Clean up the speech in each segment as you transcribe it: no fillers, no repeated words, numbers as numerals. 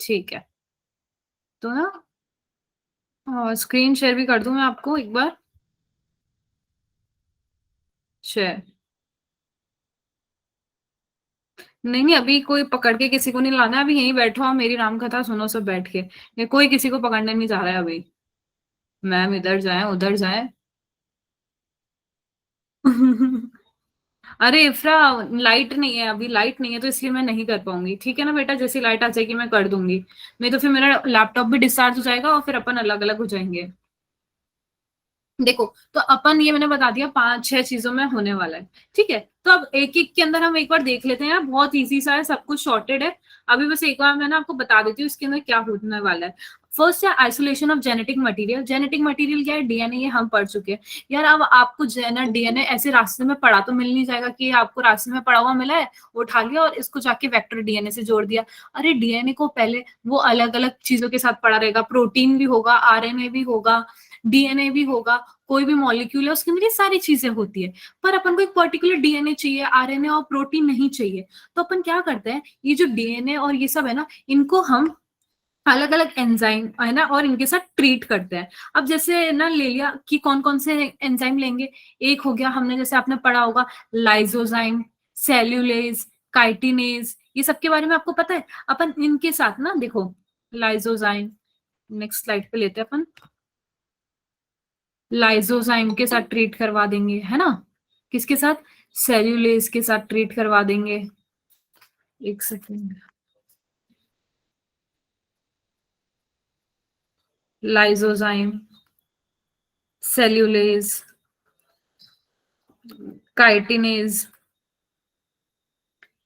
ठीक है। तो ना स्क्रीन शेयर भी कर दूं मैं आपको एक बार। शेयर। नहीं नहीं, अभी कोई पकड़ के किसी को नहीं लाना है, अभी यहीं बैठो और मेरी राम कथा सुनो सब बैठ के। ये कोई किसी को पकड़ने नहीं जा रहा है अभी। मैम इधर जाए उधर जाए। अरे इफ्रा, लाइट नहीं है अभी, लाइट नहीं है तो इसलिए मैं नहीं कर पाऊंगी, ठीक है ना बेटा, जैसी लाइट आ जाएगी मैं कर दूंगी। नहीं तो फिर मेरा लैपटॉप भी डिस्चार्ज हो जाएगा और फिर अपन अलग अलग हो जाएंगे। देखो, तो अपन ये मैंने बता दिया 5-6 चीजों में होने वाला है। ठीक है, तो अब एक एक के अंदर हम एक बार देख लेते हैं यार, बहुत इजी सा है, सब कुछ सॉर्टेड है। अभी बस एक बार मैं ना आपको बता देती हूँ इसके अंदर क्या होने वाला है। फर्स्ट है isolation of genetic material. Genetic material क्या है? डीएनए, ये हम पढ़ चुके हैं। यार अब आपको डीएनए ऐसे रास्ते में पड़ा तो मिल नहीं जाएगा कि आपको रास्ते में पड़ा हुआ मिला है, उठा लिया और इसको जाके वेक्टर डीएनए से जोड़ दिया। अरे डीएनए को पहले वो अलग अलग चीजों के साथ पड़ा रहेगा, प्रोटीन भी होगा, आरएनए भी होगा, डीएनए भी होगा, कोई भी मॉलिक्यूल है उसके अंदर ये सारी चीजें होती है। पर अपन को एक पर्टिकुलर डीएनए चाहिए, आरएनए और प्रोटीन नहीं चाहिए। तो अपन क्या करते हैं, ये जो डीएनए और ये सब है ना, इनको हम अलग अलग एंजाइम है ना और इनके साथ ट्रीट करते हैं। अब जैसे ना ले लिया कि कौन कौन से एंजाइम लेंगे। एक हो गया, हमने जैसे आपने पढ़ा होगा, लाइजोजाइम, सेल्यूलेज, काइटिनेज, ये सब के बारे में आपको पता है। अपन इनके साथ ना देखो, लाइजोजाइम, नेक्स्ट स्लाइड पे लेते हैं अपन, लाइजोजाइम के साथ ट्रीट करवा देंगे है ना। किसके साथ? सेल्यूलेज के साथ ट्रीट करवा देंगे। एक सेकेंड, लाइजोजाइम, सेल्यूलेज, काइटिनेज।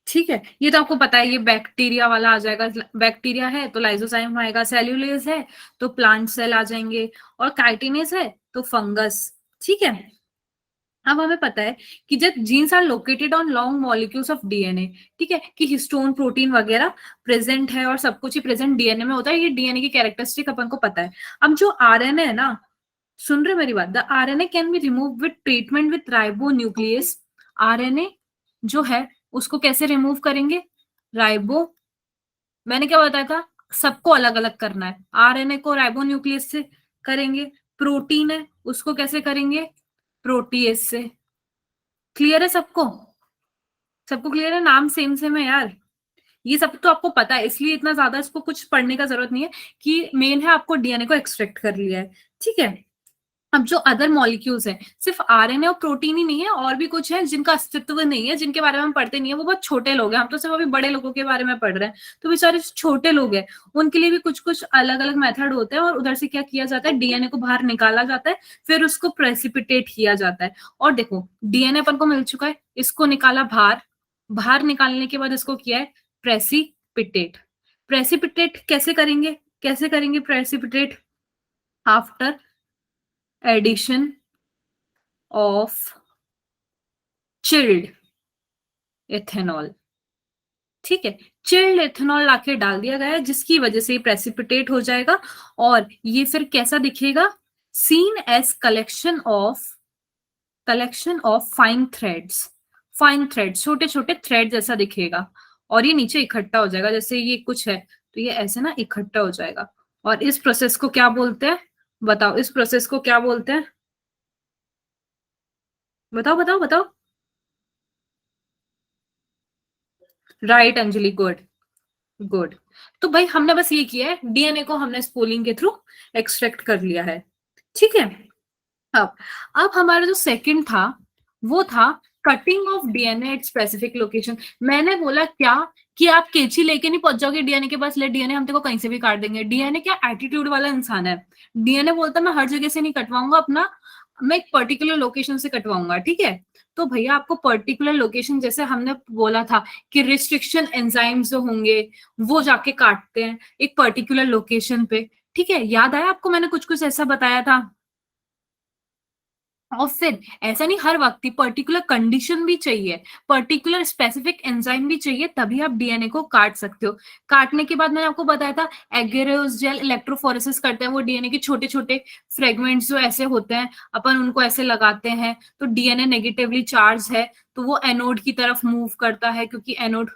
ठीक है, ये तो आपको पता है, ये बैक्टीरिया वाला आ जाएगा। बैक्टीरिया है तो लाइजोजाइम आएगा, सेल्यूलेज है तो प्लांट सेल आ जाएंगे, और काइटिनेज है तो फंगस। ठीक है, अब हमें पता है कि जब genes are located on long molecules of DNA, ठीक है, कि हिस्टोन प्रोटीन वगैरह प्रेजेंट है और सब कुछ ही प्रेजेंट डीएनए में होता है, ये डीएनए की कैरेक्टरिस्टिक अपन को पता है। अब जो आरएनए है ना, सुन रहे मेरी बात, the RNA can be remove with treatment with ribo nucleus. RNA जो है उसको कैसे रिमूव करेंगे? राइबो, मैंने क्या बताया था, सबको अलग अलग करना है। आरएनए को राइबो न्यूक्लियस से करेंगे, प्रोटीन है उसको कैसे करेंगे? प्रोटीएस से। क्लियर है सबको? सबको क्लियर है? नाम सेम सेम है यार, ये सब तो आपको पता है, इसलिए इतना ज्यादा इसको कुछ पढ़ने का जरूरत नहीं है। कि मेन है आपको डीएनए को एक्सट्रैक्ट कर लिया है। ठीक है, अब जो अदर मॉलिक्यूल्स हैं, सिर्फ आरएनए और प्रोटीन ही नहीं है, और भी कुछ है जिनका अस्तित्व नहीं है, जिनके बारे में हम पढ़ते नहीं है, वो बहुत छोटे लोग हैं, हम तो सिर्फ अभी बड़े लोगों के बारे में पढ़ रहे हैं। तो बेचारे छोटे लोग हैं, उनके लिए भी कुछ कुछ अलग अलग मेथड होते हैं, और उधर से क्या किया जाता है, डीएनए को बाहर निकाला जाता है, फिर उसको प्रेसिपिटेट किया जाता है। और देखो, डीएनए अपन को मिल चुका है, इसको निकाला बाहर, बाहर निकालने के बाद इसको किया है प्रेसिपिटेट। प्रेसिपिटेट कैसे करेंगे? कैसे करेंगे precipitate? After addition of chilled ethanol. ठीक है, चिल्ड एथेनॉल लाके डाल दिया गया है, जिसकी वजह से ये प्रेसिपिटेट हो जाएगा। और ये फिर कैसा दिखेगा? Seen as collection of fine threads. Fine thread, छोटे छोटे थ्रेड जैसा दिखेगा, और ये नीचे इकट्ठा हो जाएगा, जैसे ये कुछ है तो ये ऐसे ना इकट्ठा हो जाएगा। और इस प्रोसेस को क्या बोलते हैं? बताओ, इस प्रोसेस को क्या बोलते हैं? बताओ बताओ बताओ। Right Anjali, good good. तो भाई हमने बस ये किया है, डीएनए को हमने स्पूलिंग के थ्रू एक्सट्रैक्ट कर लिया है। ठीक है, अब अब हमारा जो सेकंड था वो था cutting of DNA at specific location. मैंने बोला क्या, कि आप कैंची लेके नहीं पहुंच जाओगे डीएनए के पास, ले डीएनए हम तेरे को कहीं से भी काट देंगे। डीएनए क्या एटीट्यूड वाला इंसान है। डीएनए बोलता मैं हर जगह से नहीं कटवाऊंगा अपना, मैं एक पर्टिकुलर लोकेशन से कटवाऊंगा। ठीक है, तो भैया आपको पर्टिकुलर लोकेशन, जैसे हमने बोला था कि रिस्ट्रिक्शन एंजाइम्स जो होंगे वो जाके काटते हैं एक पर्टिकुलर लोकेशन पे। ठीक है, याद आया आपको, मैंने कुछ कुछ ऐसा बताया था। और फिर ऐसा नहीं, हर वक्त ही पर्टिकुलर कंडीशन भी चाहिए, पर्टिकुलर स्पेसिफिक एंजाइम भी चाहिए, तभी आप डीएनए को काट सकते हो। काटने के बाद मैंने आपको बताया था, एगेरोस जेल इलेक्ट्रोफोरेसिस करते हैं, वो डीएनए के छोटे छोटे फ्रेगमेंट्स जो ऐसे होते हैं, अपन उनको ऐसे लगाते हैं तो डीएनए नेगेटिवली चार्ज है तो वो एनोड की तरफ मूव करता है, क्योंकि anode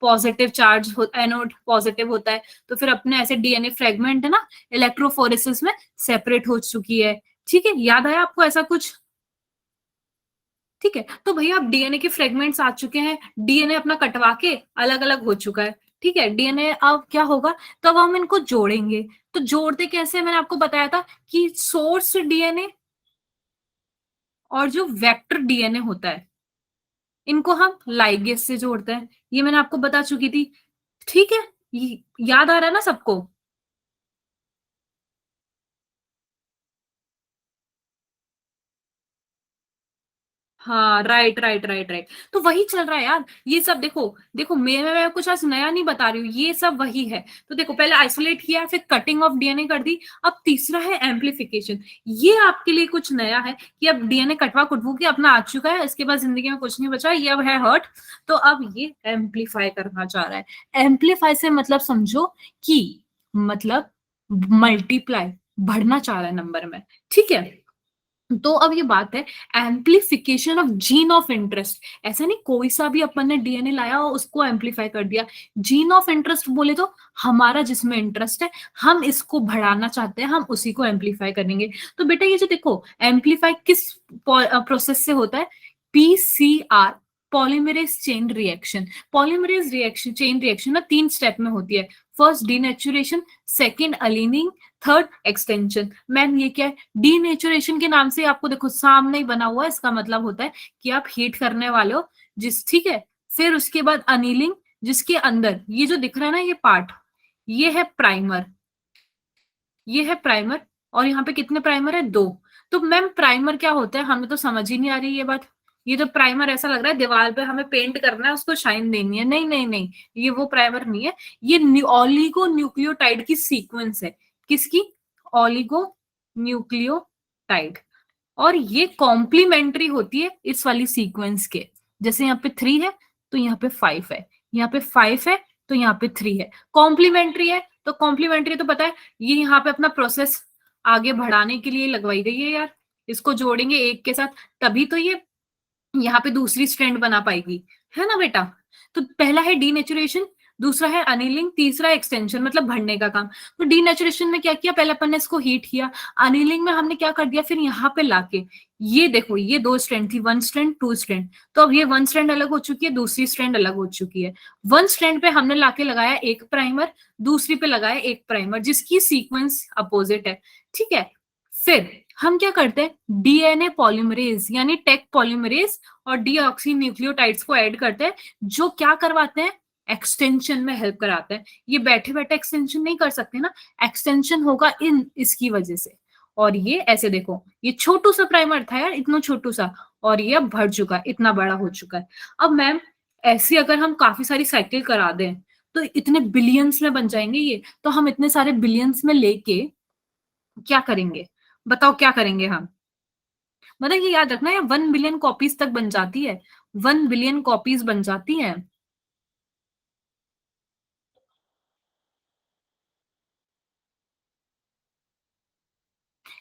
positive charge anode positive होता है, तो फिर अपने ऐसे डीएनए फ्रेगमेंट है ना, इलेक्ट्रोफोरेसिस में सेपरेट हो चुकी है। ठीक है, याद आया आपको ऐसा कुछ? ठीक है, तो भैया अब डीएनए के फ्रेगमेंट्स आ चुके हैं, डीएनए अपना कटवा के अलग अलग हो चुका है। ठीक है, डीएनए अब क्या होगा, तब हम इनको जोड़ेंगे। तो जोड़ते कैसे, मैंने आपको बताया था कि सोर्स डीएनए और जो वेक्टर डीएनए होता है, इनको हम लाइगेज से जोड़ते हैं, ये मैंने आपको बता चुकी थी। ठीक है, याद आ रहा है ना सबको? हाँ, राइट राइट राइट राइट। तो वही चल रहा है यार, ये सब देखो। देखो मैं कुछ आज नया नहीं बता रही हूँ, ये सब वही है। तो देखो, पहले आइसोलेट किया, फिर कटिंग ऑफ डीएनए कर दी, अब तीसरा है एम्पलीफिकेशन। ये आपके लिए कुछ नया है कि अब डीएनए कटवा कुटवू के अपना आ चुका है, इसके बाद जिंदगी में कुछ नहीं बचा, ये अब है हर्ट। तो अब ये एम्पलीफाई करना चाह रहा है। एम्पलीफाई से मतलब समझो कि, मतलब मल्टीप्लाई, बढ़ना चाह रहा है नंबर में। ठीक है, तो अब ये बात है, amplification of gene of interest. ऐसा नहीं कोई सा भी अपन ने डीएनए लाया और उसको एम्पलीफाई कर दिया। जीन ऑफ इंटरेस्ट बोले तो हमारा जिसमें इंटरेस्ट है, हम इसको बढ़ाना चाहते हैं, हम उसी को एम्पलीफाई करेंगे। तो बेटा ये जो देखो, एम्पलीफाई किस प्रोसेस से होता है? PCR, polymerase chain reaction. Polymerase reaction, chain reaction ना 3 स्टेप में होती है। First denaturation, second annealing, third extension. Ma'am ये क्या है? डीनेचुरेशन के नाम से आपको देखो सामने ही बना हुआ है, इसका मतलब होता है कि आप हीट करने वाले हो, जिस, ठीक है। फिर उसके बाद अनीलिंग, जिसके अंदर ये जो दिख रहा है ना, ये पार्ट, ये है प्राइमर, ये है प्राइमर। और यहाँ पे कितने प्राइमर है? 2। तो मैम प्राइमर क्या होता है, हमें तो समझ ही नहीं आ रही ये बात। ये तो प्राइमर ऐसा लग रहा है दीवार पे हमें पेंट करना है, उसको शाइन देनी है। नहीं नहीं नहीं, ये वो प्राइमर नहीं है। ये ऑलिगो न्यूक्लियोटाइड की सीक्वेंस है। किसकी? Oligo nucleotide. और ये कॉम्प्लीमेंट्री होती है इस वाली सीक्वेंस के। जैसे यहाँ पे 3 है, तो यहाँ पे 5 है, यहाँ पे 5 है, तो यहाँ पे 3 है। कॉम्प्लीमेंट्री है तो कॉम्प्लीमेंट्री तो पता है, ये यहाँ पे अपना प्रोसेस आगे बढ़ाने के लिए लगवाई गई है यार। इसको जोड़ेंगे एक के साथ, तभी तो ये यहाँ पे दूसरी स्ट्रैंड बना पाएगी, है ना बेटा? तो पहला है डीनेचुरेशन, दूसरा है अनिलिंग, तीसरा एक्सटेंशन, मतलब भरने का काम। तो डीनेचुरेशन में क्या किया, पहले अपन ने इसको हीट किया। अनिलिंग में हमने क्या कर दिया, फिर यहाँ पे लाके, ये देखो, ये 2 स्ट्रैंड थी, 1 स्ट्रैंड 2 स्ट्रैंड। तो अब ये 1 स्ट्रैंड अलग हो चुकी है, दूसरी स्ट्रैंड अलग हो चुकी है। 1 स्ट्रैंड पे हमने लाके लगाया एक प्राइमर, दूसरी पे लगाया एक प्राइमर, जिसकी सीक्वेंस अपोजिट है। ठीक है, फिर हम क्या करते हैं, डीएनए पॉलीमरेज यानी टेक पॉलीमरेज और डीऑक्सी न्यूक्लियोटाइड्स को ऐड करते हैं, जो क्या करवाते हैं, एक्सटेंशन में हेल्प कराते हैं। ये बैठे बैठे एक्सटेंशन नहीं कर सकते ना, एक्सटेंशन होगा इन इसकी वजह से। और ये ऐसे देखो, ये छोटू सा प्राइमर था यार, इतना छोटू सा, और ये अब बढ़ चुका है, इतना बड़ा हो चुका है। अब मैम ऐसी अगर हम काफी सारी साइकिल करा दें, तो इतने बिलियंस में बन जाएंगे ये। तो हम इतने सारे बिलियंस में लेके क्या करेंगे? बताओ क्या करेंगे हम? मतलब ये याद रखना है, 1 बिलियन कॉपीज तक बन जाती है, 1 बिलियन कॉपीज बन जाती हैं।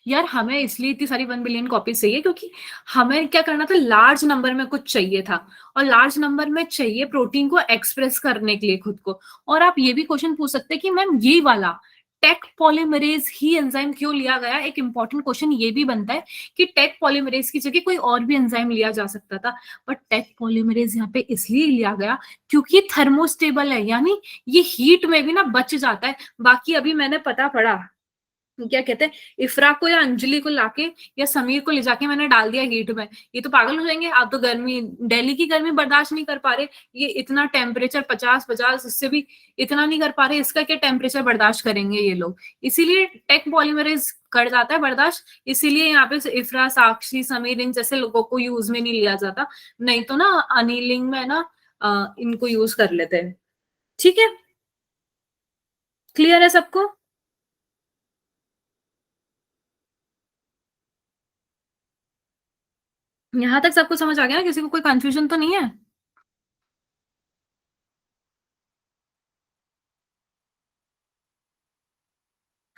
यार हमें इसलिए इतनी सारी 1 बिलियन कॉपीज चाहिए, क्योंकि हमें क्या करना था, लार्ज नंबर में कुछ चाहिए था। और लार्ज नंबर में चाहिए प्रोटीन को एक्सप्रेस करने के लिए खुद को। और आप ये भी क्वेश्चन पूछ सकते हैं कि मैम ये वाला टेक पॉलीमरेज ही एंजाइम क्यों लिया गया? एक इंपॉर्टेंट क्वेश्चन ये भी बनता है कि टेक पॉलीमरेज की जगह कोई और भी एंजाइम लिया जा सकता था, बट टेक पॉलीमरेज यहाँ पे इसलिए लिया गया क्योंकि थर्मोस्टेबल है, यानी ये हीट में भी ना बच जाता है। बाकी अभी मैंने पता पढ़ा, क्या कहते हैं, इफरा को या अंजलि को लाके या समीर को ले जाके मैंने डाल दिया हीट में, ये तो पागल हो जाएंगे। आप तो गर्मी, दिल्ली की गर्मी बर्दाश्त नहीं कर पा रहे, ये इतना टेम्परेचर 50-50, इससे भी इतना नहीं कर पा रहे, इसका क्या टेम्परेचर बर्दाश्त करेंगे ये लोग? इसीलिए टेक पॉलीमरेज कर जाता है बर्दाश्त, इसीलिए यहाँ पे इफरा, साक्षी, समीर, इन जैसे लोगों को यूज में नहीं लिया जाता। नहीं तो ना अनिलिंग में ना इनको यूज कर लेते हैं। ठीक है, क्लियर है सबको? यहाँ तक सबको समझ आ गया ना? किसी को कोई कंफ्यूजन तो नहीं है?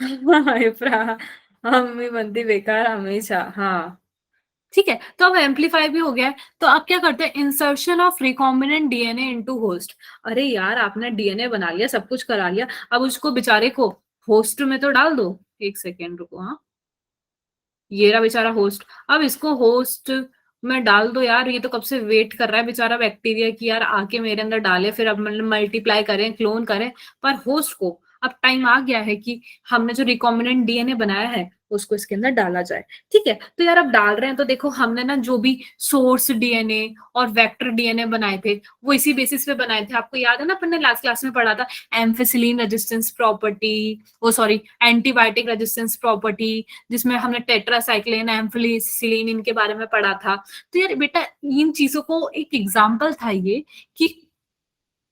हाँ, इफ्रा, मम्मी बनती बेकार हमेशा, हाँ। ठीक है, तो अब एम्पलीफाई भी हो गया है, तो अब क्या करते हैं, insertion of recombinant DNA into host. अरे यार, आपने डीएनए बना लिया, सब कुछ करा लिया, अब उसको बेचारे को होस्ट में तो डाल दो। एक सेकेंड रुको, हाँ, ये रहा बेचारा होस्ट। अब इसको होस्ट में डाल दो यार, ये तो कब से वेट कर रहा है बेचारा बैक्टीरिया की यार आके मेरे अंदर डाले, फिर अब मतलब मल्टीप्लाई करें, क्लोन करें। पर होस्ट को अब टाइम आ गया है कि हमने जो रिकॉम्बिनेंट डीएनए बनाया है उसको इसके अंदर डाला जाए। ठीक है, तो यार अब डाल रहे हैं, तो देखो हमने ना जो भी सोर्स डीएनए और वेक्टर डीएनए बनाए थे वो इसी बेसिस पे बनाए थे। आपको याद है ना, अपन ने लास्ट क्लास में पढ़ा था एम्फिसिलिन रेजिस्टेंस प्रॉपर्टी, ओ सॉरी, एंटीबायोटिक रेजिस्टेंस प्रॉपर्टी, जिसमें हमने टेट्रासाइक्लिन, एम्फिसिलिन इनके बारे में पढ़ा था। तो यार बेटा, इन चीजों को एक एग्जाम्पल था ये, कि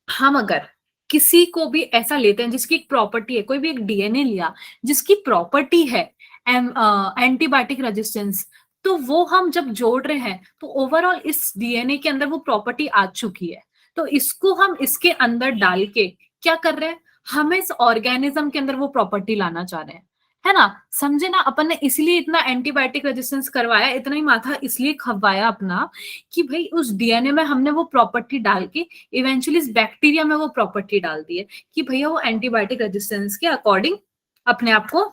हम अगर किसी को भी ऐसा लेते हैं जिसकी एक प्रॉपर्टी है, कोई भी एक डीएनए लिया जिसकी प्रॉपर्टी है एंटीबायोटिक रेजिस्टेंस, तो वो हम जब जोड़ रहे हैं तो ओवरऑल इस डीएनए के अंदर वो प्रॉपर्टी आ चुकी है, तो इसको हम इसके अंदर डाल के क्या कर रहे हैं, हमें इस ऑर्गेनिज्म के अंदर वो प्रॉपर्टी लाना चाह रहे हैं, है ना। समझे ना, अपन ने इसलिए इतना एंटीबायोटिक रेजिस्टेंस करवाया, इतना ही माथा इसलिए खवाया अपना, कि भाई उस डीएनए में हमने वो प्रॉपर्टी डाल के इवेंचुअली इस बैक्टीरिया में वो प्रॉपर्टी डाल दी है कि भैया वो एंटीबायोटिक रेजिस्टेंस के अकॉर्डिंग अपने आप को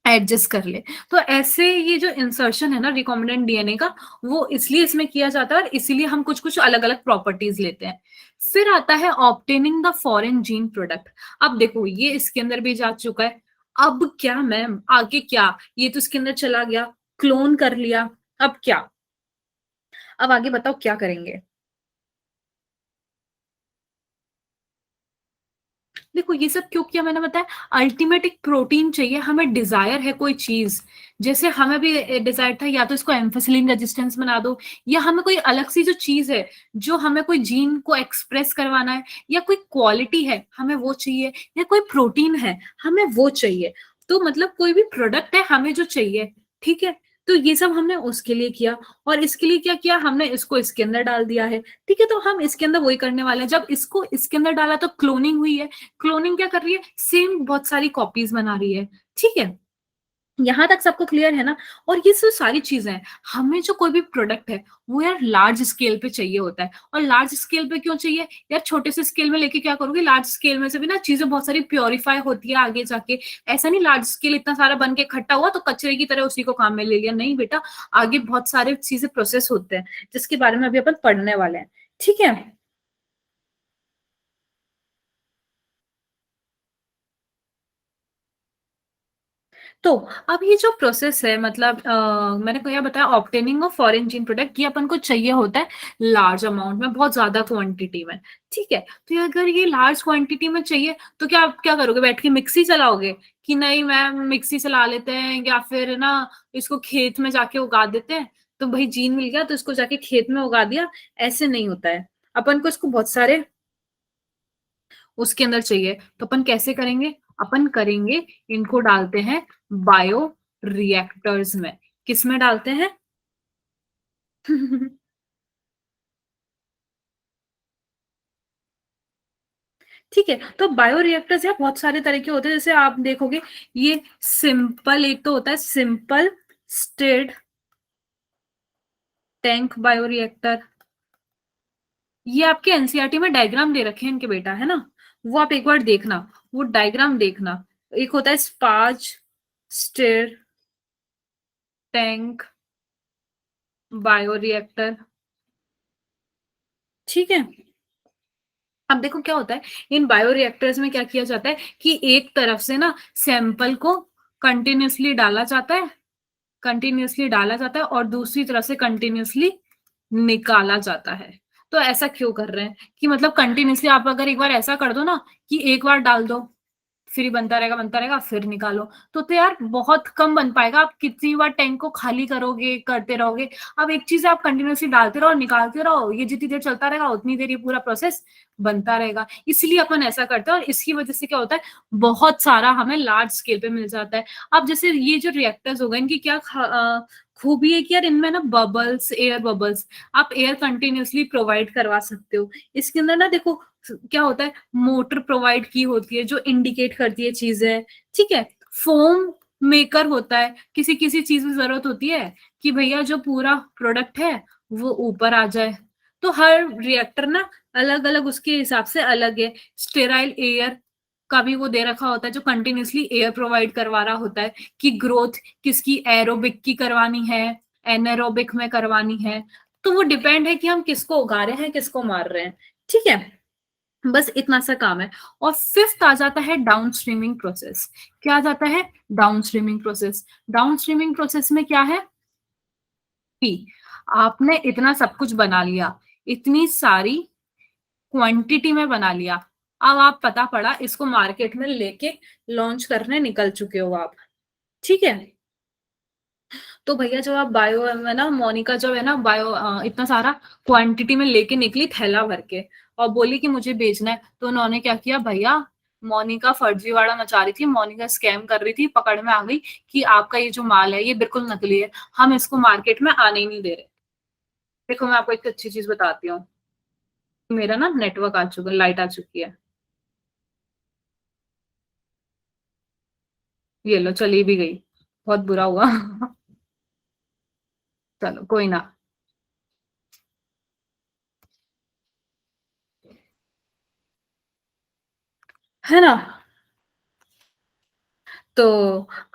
एडजस्ट कर ले। तो ऐसे ये जो इंसर्शन है ना रिकॉम्बिनेंट डीएनए का, वो इसलिए इसमें किया जाता है और इसीलिए हम कुछ कुछ अलग अलग प्रॉपर्टीज लेते हैं। फिर आता है obtaining the foreign gene product. अब देखो ये इसके अंदर भी जा चुका है, अब क्या मैम आगे क्या, ये तो इसके अंदर चला गया, क्लोन कर लिया, अब क्या, अब आगे बताओ क्या करेंगे। देखो ये सब क्यों किया मैंने बताया, अल्टीमेट एक प्रोटीन चाहिए हमें, डिजायर है कोई चीज, जैसे हमें भी डिजायर था या तो इसको एम्फिसिलिन रेजिस्टेंस बना दो, या हमें कोई अलग सी जो चीज है जो हमें कोई जीन को एक्सप्रेस करवाना है, या कोई क्वालिटी है हमें वो चाहिए, या कोई प्रोटीन है हमें वो चाहिए, तो मतलब कोई भी प्रोडक्ट है हमें जो चाहिए, ठीक है। तो ये सब हमने उसके लिए किया, और इसके लिए क्या किया, हमने इसको इसके अंदर डाल दिया है। ठीक है, तो हम इसके अंदर वही करने वाले हैं, जब इसको इसके अंदर डाला तो क्लोनिंग हुई है, क्लोनिंग क्या कर रही है, सेम बहुत सारी कॉपीज बना रही है। ठीक है, यहां तक सबको क्लियर है ना। और ये सब सारी चीजें हैं, हमें जो कोई भी प्रोडक्ट है वो यार लार्ज स्केल पे चाहिए होता है, और लार्ज स्केल पे क्यों चाहिए यार, छोटे से स्केल में लेके क्या करोगे, लार्ज स्केल में से भी ना चीजें बहुत सारी प्योरीफाई होती है आगे जाके। ऐसा नहीं लार्ज स्केल इतना सारा बन के इकट्ठा हुआ तो कचरे की तरह उसी को काम में ले लिया, नहीं बेटा, आगे बहुत सारे चीजें प्रोसेस होते हैं जिसके बारे में अभी अपन पढ़ने वाले हैं। ठीक है, तो अब ये जो प्रोसेस है, मतलब मैंने को यह बताया obtaining of foreign gene product, ये अपन को चाहिए होता है लार्ज अमाउंट में, बहुत ज्यादा क्वांटिटी में। ठीक है, तो ये अगर ये लार्ज क्वांटिटी में चाहिए तो क्या आप क्या करोगे, बैठ के मिक्सी चलाओगे कि नहीं मैम मिक्सी चला लेते हैं, या फिर ना इसको खेत में जाके उगा देते हैं, तो भाई जीन मिल गया तो इसको जाके खेत में उगा दिया, ऐसे नहीं होता है। अपन को इसको बहुत सारे उसके अंदर चाहिए, तो अपन कैसे करेंगे, अपन करेंगे, इनको डालते हैं बायो रिएक्टर्स में। किस में डालते हैं ठीक है, तो बायो रिएक्टर्स यार बहुत सारे तरह के होते हैं, जैसे आप देखोगे ये सिंपल, एक तो होता है simple stirred tank bioreactor, ये आपके एनसीईआरटी में डायग्राम दे रखे हैं इनके बेटा, है ना, वो आप एक बार देखना, वो डायग्राम देखना। एक होता है स्पार्ज स्टेर टैंक बायोरिएक्टर। ठीक है, अब देखो क्या होता है, इन बायोरिएक्टर्स में क्या किया जाता है कि एक तरफ से ना सैंपल को कंटिन्यूअसली डाला जाता है, कंटिन्यूअसली डाला जाता है, और दूसरी तरफ से कंटिन्यूअसली निकाला जाता है। तो ऐसा क्यों कर रहे हैं कि मतलब कंटिन्यूअसली, आप अगर एक बार ऐसा कर दो ना कि एक बार डाल दो फिर बनता रहेगा फिर निकालो, तो यार बहुत कम बन पाएगा, आप कितनी बार टैंक को खाली करोगे, करते रहोगे। अब एक चीज आप कंटिन्यूअसली डालते रहो निकालते रहो, ये जितनी देर चलता रहेगा उतनी देर ये पूरा प्रोसेस बनता रहेगा, इसलिए अपन ऐसा करते हैं, और इसकी वजह से क्या होता है, बहुत सारा हमें लार्ज स्केल पे मिल जाता है। अब जैसे ये जो रिएक्टर्स हो गए, इनकी क्या खूबी है कि यार इनमें ना बबल्स, एयर बबल्स, आप एयर कंटिन्यूअसली प्रोवाइड करवा सकते हो। इसके अंदर ना देखो क्या होता है, मोटर प्रोवाइड की होती है जो इंडिकेट करती है चीजें। ठीक है, फोम मेकर होता है, किसी किसी चीज में जरूरत होती है कि भैया जो पूरा प्रोडक्ट है वो ऊपर आ जाए। तो हर रिएक्टर ना अलग अलग उसके हिसाब से अलग है। स्टेराइल एयर का भी वो दे रखा होता है जो कंटिन्यूअसली एयर प्रोवाइड करवा रहा होता है कि ग्रोथ किसकी एरोबिक की करवानी है, एनारोबिक में करवानी है। तो वो डिपेंड है कि हम किसको उगा रहे हैं, किसको मार रहे हैं। ठीक है, बस इतना सा काम है। और फिफ्थ आ जाता है डाउन स्ट्रीमिंग प्रोसेस। क्या आ जाता है? Down streaming process. Down streaming process में क्या है कि आपने इतना सब कुछ बना लिया, इतनी सारी क्वांटिटी में बना लिया, अब आप पता पड़ा इसको मार्केट में लेके लॉन्च करने निकल चुके हो आप। ठीक है, तो भैया जब आप बायो है ना, मोनिका जो है ना बायो इतना सारा क्वांटिटी में लेके निकली थैला भर के और बोली कि मुझे बेचना है, तो उन्होंने क्या किया भैया, मोनिका फर्जीवाड़ा मचा रही थी, मोनिका स्कैम कर रही थी, पकड़ में आ गई कि आपका ये जो माल है ये बिल्कुल नकली है, हम इसको मार्केट में आने ही नहीं दे रहे। देखो मैं आपको एक अच्छी चीज बताती हूँ, मेरा ना नेटवर्क आ चुका है, लाइट आ चुकी है, ये लो चली भी गई, बहुत बुरा हुआ। चलो कोई ना, है ना। तो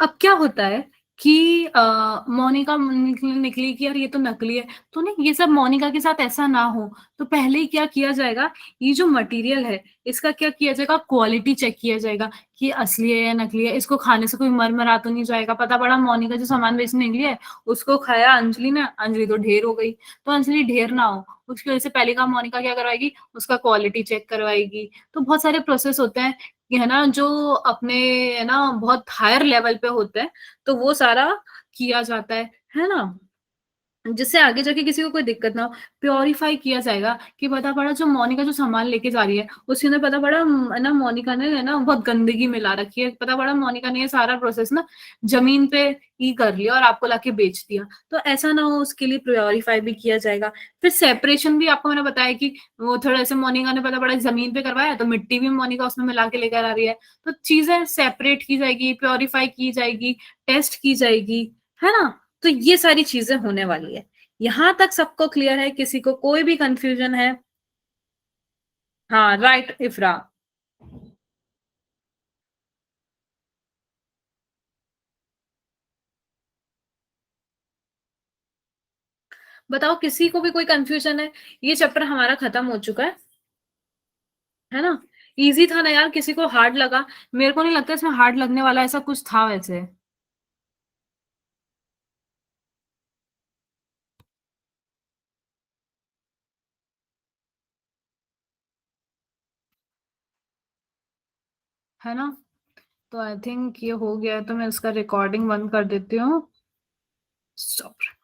अब क्या होता है कि मोनिका निकली कि यार ये तो नकली है, तो नहीं ये सब मोनिका के साथ ऐसा ना हो, तो पहले ही क्या किया जाएगा, ये जो मटेरियल है इसका क्या किया जाएगा, क्वालिटी चेक किया जाएगा कि असली है या नकली है, इसको खाने से कोई मर मरा तो नहीं जाएगा। पता पड़ा मोनिका जो सामान बेचने निकली है उसको खाया अंजलि ने, अंजलि तो ढेर हो गई, तो अंजलि ढेर ना हो उसकी वजह से पहले काम मोनिका क्या करवाएगी, उसका क्वालिटी चेक करवाएगी। तो बहुत सारे प्रोसेस होते हैं कि है ना, जो अपने है ना बहुत हायर लेवल पे होते हैं, तो वो सारा किया जाता है ना, जिससे आगे जाके किसी को कोई दिक्कत ना हो। प्योरीफाई किया जाएगा कि पता पड़ा जो मोनिका जो सामान लेके जा रही है उसके अंदर पता पड़ा है ना मोनिका ने है ना बहुत गंदगी मिला रखी है, पता पड़ा मोनिका ने ये सारा प्रोसेस ना जमीन पे ही कर लिया और आपको लाके बेच दिया, तो ऐसा ना हो उसके लिए प्योरीफाई भी किया जाएगा। फिर सेपरेशन भी आपको मैंने बताया कि वो थोड़ा ऐसे मोनिका ने पता पड़ा जमीन पे करवाया तो मिट्टी भी मोनिका उसमें मिला के लेकर आ रही है, तो चीजें सेपरेट की जाएगी, प्योरीफाई की जाएगी, टेस्ट की जाएगी, है ना। तो ये सारी चीजें होने वाली है। यहां तक सबको क्लियर है? किसी को कोई भी कंफ्यूजन है? हाँ राइट इफ्रा। बताओ किसी को भी कोई कंफ्यूजन है? ये चैप्टर हमारा खत्म हो चुका है ना। इजी था ना यार, किसी को हार्ड लगा? मेरे को नहीं लगता इसमें हार्ड लगने वाला ऐसा कुछ था वैसे। है ना। तो आई थिंक ये हो गया है, तो मैं इसका रिकॉर्डिंग बंद कर देती हूँ। स्टॉप।